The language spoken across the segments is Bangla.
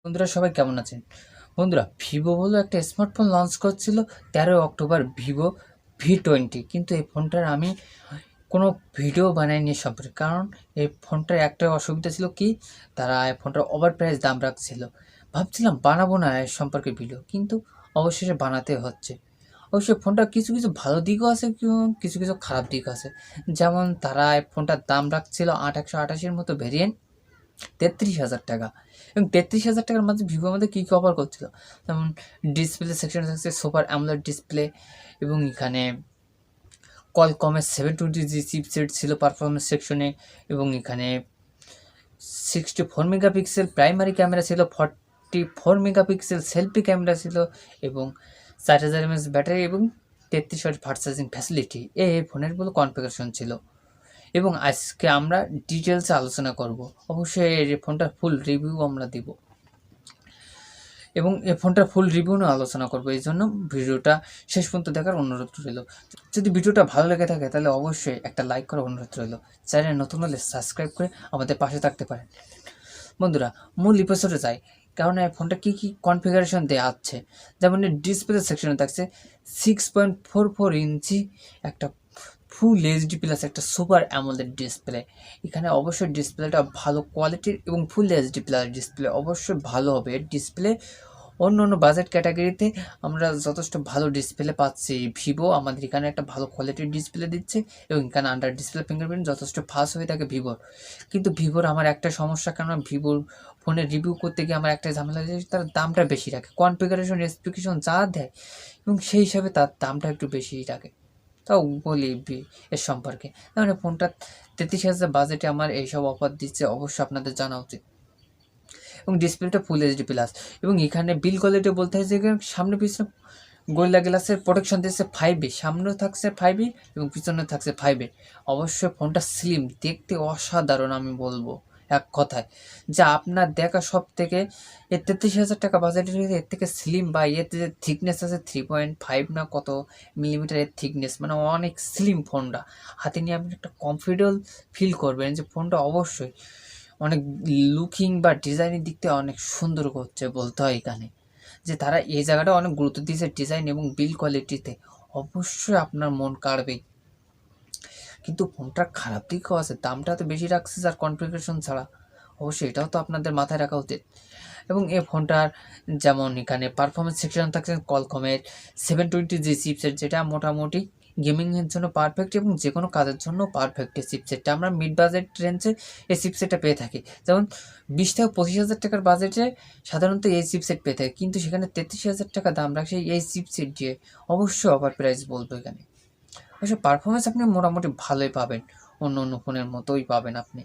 বন্ধুরা সবাই কেমন আছেন? বন্ধুরা ভিভো বলে একটা স্মার্টফোন লঞ্চ করছিল 13 অক্টোবর ভিভো V20, কিন্তু এই ফোনটার আমি কোনো ভিডিও বানাইনি সম্পর্কে। কারণ এই ফোনটার একটা অসুবিধা ছিল কি, তারা এই ফোনটার ওভার প্রাইস দাম রাখছিল। ভাবছিলাম বানাবো না এর সম্পর্কে ভিডিও, কিন্তু অবশেষে বানাতে হচ্ছে। অবশ্যই ফোনটার কিছু কিছু ভালো দিকও আছে, কিছু কিছু খারাপ দিকও আছে। যেমন তারা এই ফোনটার দাম রাখছিল 888-র মতো ভেরিয়েন্ট, 33,000 টাকা। এবং 33,000 টাকার মাঝে ভিভো আমাদের কী কী অফার করছিল, যেমন ডিসপ্লে সেকশন থাকছে সুপার অ্যামোলেড ডিসপ্লে, এবং এখানে কলকমের 720G চিপসেট ছিল পারফরমেন্স সেকশনে, এবং এখানে 64 মেগাপিক্সেল প্রাইমারি ক্যামেরা ছিল, 44 মেগাপিক্সেল সেলফি ক্যামেরা ছিল, এবং 4000 mAh ব্যাটারি, এবং 33 ওয়াট ফাস্ট চার্জিং ফ্যাসিলিটি এই ফোনের বলে কনফিগারেশন ছিল। এবং আজকে আমরা ডিটেলসে আলোচনা করব। অবশ্যই এই ফোনটার ফুল রিভিউ আমরা দিব, এবং এই ফোনটার ফুল রিভিউ নিয়ে আলোচনা করব। এই জন্য ভিডিওটা শেষ পর্যন্ত দেখার অনুরোধ রইল। যদি ভিডিওটা ভালো লেগে থাকে তাহলে অবশ্যই একটা লাইক করার অনুরোধ রইল। চ্যানেল নতুন হলে সাবস্ক্রাইব করে আমাদের পাশে থাকতে পারেন। বন্ধুরা মূল এপিসোডে যাই, কারণ এই ফোনটা কী কী কনফিগারেশন দেওয়া আছে। যেমন ডিসপ্লে সেকশনে থাকছে 6.44 ইঞ্চি একটা ফুল এইচডি প্লাস একটা সুপার অ্যামোলেড ডিসপ্লে। এখানে অবশ্যই ডিসপ্লেটা ভালো কোয়ালিটির এবং ফুল এইচডি প্লাস ডিসপ্লে অবশ্যই ভালো হবে। এর ডিসপ্লে অন্য অন্য বাজেট ক্যাটাগরিতে আমরা যথেষ্ট ভালো ডিসপ্লে পাচ্ছি। ভিভো আমাদের এখানে একটা ভালো কোয়ালিটির ডিসপ্লে দিচ্ছে, এবং এখানে আন্ডার ডিসপ্লে ফিঙ্গারপ্রিন্ট যথেষ্ট ফাস্ট হয়ে থাকে ভিভোর। কিন্তু ভিভোর আমার একটা সমস্যা, কেন ভিভোর ফোনের রিভিউ করতে গিয়ে আমার একটা ঝামেলা হয়েছে, তার দামটা বেশি রাখে। কনফিগারেশন স্পেসিফিকেশন যা দেয় এবং সেই হিসাবে তার দামটা একটু বেশিই রাখে। তাও বলি এর সম্পর্কে, মানে ফোনটা 33,000 বাজেটে আমার এইসব অফার দিচ্ছে, অবশ্যই আপনাদের জানা উচিত। এবং ডিসপ্লেটা ফুল এইচডি প্লাস, এবং এখানে বিল কোয়ালিটি বলতে হয় যে সামনে পিছনে গোরিলা গ্লাসের প্রোটেকশন দিচ্ছে 5A, সামনেও থাকছে 5A এবং পিছনে থাকছে 5A। অবশ্যই ফোনটা স্লিম, দেখতে অসাধারণ, আমি বলবো এক কথায় যা আপনার দেখা সব থেকে এর 33,000 টাকা বাজেটের এর থেকে স্লিম, বা এর যে থিকনেস আছে 3.5 না কত মিলিমিটার এর থিকনেস, মানে অনেক স্লিম। ফোনটা হাতে নিয়ে আপনি একটা কমফোর্টেবল ফিল করবেন যে ফোনটা অবশ্যই অনেক লুকিং বা ডিজাইনের দিক থেকে অনেক সুন্দর করছে। বলতে হয় এখানে যে তারা এই জায়গাটা অনেক গুরুত্ব দিয়েছে ডিজাইন এবং বিল কোয়ালিটিতে, অবশ্যই আপনার মন কাড়বেই। কিন্তু ফোনটার খারাপ দিকও আছে, দামটা তো বেশি রাখছে যার কনফিগারেশন ছাড়া, অবশ্যই এটাও তো আপনাদের মাথায় রাখা উচিত। এবং এই ফোনটার যেমন এখানে পারফরমেন্স সেকশন থাকছে কলকমের 720G চিপসেট, যেটা মোটামুটি গেমিংয়ের জন্য পারফেক্ট এবং যে কোনো কাজের জন্য পারফেক্ট। এই চিপসেটটা আমরা মিড বাজেট রেঞ্জে এই চিপসেটটা পেয়ে থাকি, যেমন 20 থেকে 25,000 টাকার বাজেটে সাধারণত এই চিপসেট পেয়ে থাকি, কিন্তু সেখানে 33,000 টাকা দাম রাখছে এই চিপসেট দিয়ে, অবশ্যই ওভার প্রাইস বলবো এখানে। অবশ্য পারফরমেন্স আপনি মোটামুটি ভালোই পাবেন, অন্য অন্য ফোনের মতোই পাবেন আপনি।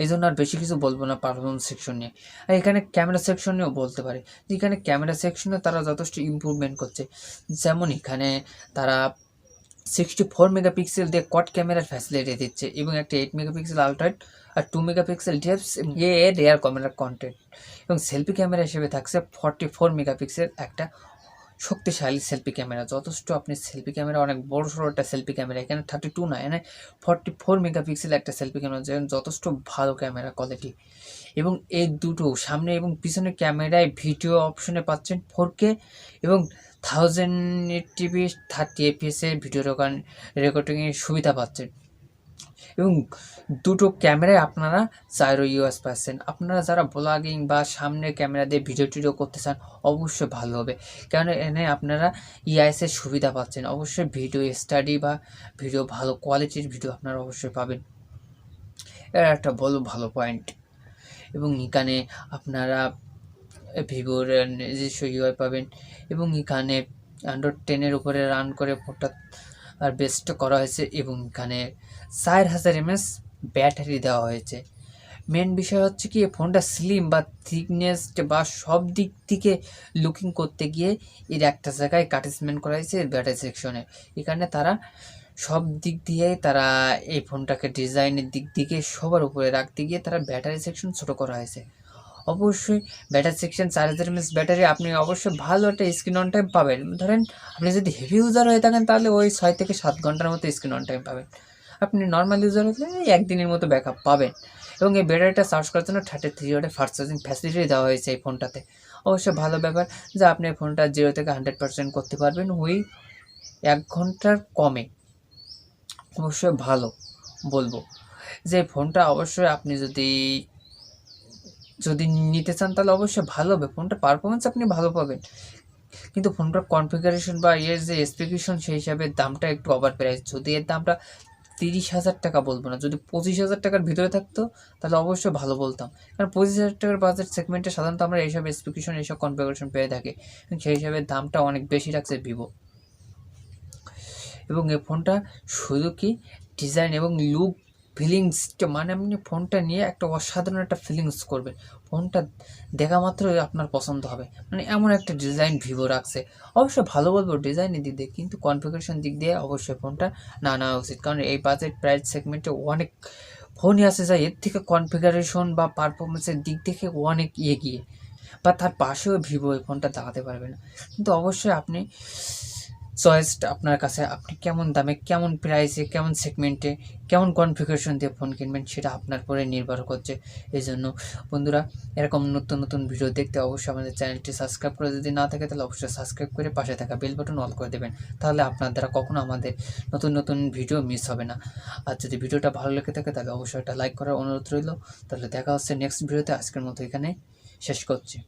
এই জন্য আর বেশি কিছু বলবো না পারফরমেন্স সেকশন নিয়ে। আর এখানে ক্যামেরা সেকশন নিয়েও বলতে পারি, এখানে ক্যামেরা সেকশনে তারা যথেষ্ট ইমপ্রুভমেন্ট করছে। যেমন এখানে তারা 64 মেগাপিক্সেল দিয়ে কট ক্যামেরার ফ্যাসিলিটি দিচ্ছে, এবং একটা 8 মেগাপিক্সেল আলট্রাইট আর 2 মেগাপিক্সেল ডেপস এর রেয়ার ক্যামেরার কন্টেন্ট, এবং সেলফি ক্যামেরা হিসেবে থাকছে 44 মেগাপিক্সেল একটা শক্তিশালী সেলফি ক্যামেরা। যথেষ্ট আপনি সেলফি ক্যামেরা অনেক বড় সড়ো একটা সেলফি ক্যামেরা, এখানে 32 না, এখানে 44 মেগাপিক্সেল একটা সেলফি ক্যামেরা, যেখানে যথেষ্ট ভালো ক্যামেরা কোয়ালিটি। এবং এই দুটো সামনে এবং পিছনে ক্যামেরায় ভিডিও অপশনে পাচ্ছেন 4K এবং 1080p 30fps এর ভিডিও রেকর্ডিংয়ের সুবিধা পাচ্ছেন। এবং দুটো ক্যামেরায় আপনারা চাইরো ইউএস পাচ্ছেন। আপনারা যারা ব্লগিং বা সামনের ক্যামেরা দিয়ে ভিডিও করতে চান, অবশ্যই ভালো হবে, কারণ এখানে আপনারা ইআইএসের সুবিধা পাচ্ছেন। অবশ্যই ভিডিও স্টাডি বা ভিডিও ভালো কোয়ালিটির ভিডিও আপনারা অবশ্যই পাবেন, এর একটা ভালো পয়েন্ট। এবং এখানে আপনারা ভিভোর নিজস্ব ইউআই পাবেন, এবং এখানে অ্যান্ড্রয়েড 10-এর উপরে রান করে ফোনটা আর বেস্ট করা হয়েছে, এবং এখানে 4000 mAh ব্যাটারি দেওয়া হয়েছে। মেন বিষয় হচ্ছে কি, ফোনটা স্লিম বা থিকনেস বা সব দিক থেকে লুকিং করতে গিয়ে এর একটা জায়গায় কাটিসমেন্ট করা হয়েছে এর ব্যাটারি সেকশনে। এখানে তারা সব দিক দিয়ে তারা এই ফোনটাকে ডিজাইনের দিক থেকে সবার উপরে রাখতে গিয়ে তারা ব্যাটারি সেকশন ছোটো করা হয়েছে। অবশ্যই ব্যাটারি সেকশন 4000 mAh ব্যাটারি, আপনি অবশ্যই ভালো একটা স্ক্রিন অন টাইম পাবেন। ধরেন আপনি যদি হেভি ইউজার হয়ে থাকেন তাহলে ওই 6 থেকে 7 ঘন্টার মতো স্ক্রিন অন টাইম পাবেন। আপনি নর্মাল ইউজার হলে একদিনের মতো ব্যাকআপ পাবেন। এবং এই ব্যাটারিটা চার্জ করার জন্য 33 ওয়াটের ফাস্ট চার্জিং ফ্যাসিলিটি দেওয়া হয়েছে এই ফোনটাতে। অবশ্যই ভালো ব্যাপার যে আপনি এই ফোনটা 0 থেকে 100% করতে পারবেন ওই 1 ঘন্টার কমে। অবশ্যই ভালো বলবো যে ফোনটা অবশ্যই আপনি যদি নিতে চান তাহলে অবশ্যই ভালো হবে। ফোনটার পারফরমেন্স আপনি ভালো পাবেন, কিন্তু ফোনটার কনফিগারেশন বা এর যে স্পেসিফিকেশন সেই হিসাবে দামটা একটু ওভার প্রাইস। যদি এর দামটা 30,000 টাকা বলবো না, যদি 25,000 টাকার ভিতরে থাকতো তাহলে অবশ্যই ভালো বলতাম। কারণ 25,000 টাকার বাজেট সেগমেন্টে সাধারণত আমরা এইসব স্পেসিফিকেশন এইসব কনফিগারেশন পেয়ে থাকি, সেই হিসাবে দামটা অনেক বেশি রাখছে ভিভো। এবং এই ফোনটা শুধু কি ডিজাইন এবং লুক ফিলিংসটা, মানে আপনি ফোনটা নিয়ে একটা অসাধারণ একটা ফিলিংস করবেন, ফোনটা দেখা মাত্রই আপনার পছন্দ হবে, মানে এমন একটা ডিজাইন ভিভো রাখছে। অবশ্যই ভালো বলবো ডিজাইনের দিক দিয়ে, কিন্তু কনফিগারেশন দিক দিয়ে অবশ্যই ফোনটা না নেওয়া উচিত। কারণ এই বাজেট প্রাইস সেগমেন্টে অনেক ফোনই আছে যা এর থেকে কনফিগারেশন বা পারফরমেন্সের দিক থেকে অনেক এগিয়ে, বা তার পাশেও ভিভো এই ফোনটা দাঁড়াতে পারবে না। কিন্তু অবশ্যই আপনি চয়েসটা আপনার কাছে, আপনি কেমন দামে, কেমন প্রাইসে, কেমন সেগমেন্টে, কেমন কনফিগারেশন দিয়ে ফোন কিনবেন সেটা আপনার উপরে নির্ভর করছে। এই জন্য বন্ধুরা, এরকম নতুন নতুন ভিডিও দেখতে অবশ্যই আমাদের চ্যানেলটি সাবস্ক্রাইব করে, যদি না থাকে তাহলে অবশ্যই সাবস্ক্রাইব করে পাশে থাকা বেল বাটন অল করে দেবেন, তাহলে আপনার দ্বারা কখনো আমাদের নতুন নতুন ভিডিও মিস হবে না। আর যদি ভিডিওটা ভালো লেগে থাকে তাহলে অবশ্যই একটা লাইক করার অনুরোধ রইল। তাহলে দেখা হচ্ছে নেক্সট ভিডিওতে। আজকের মতো এখানে শেষ করছি।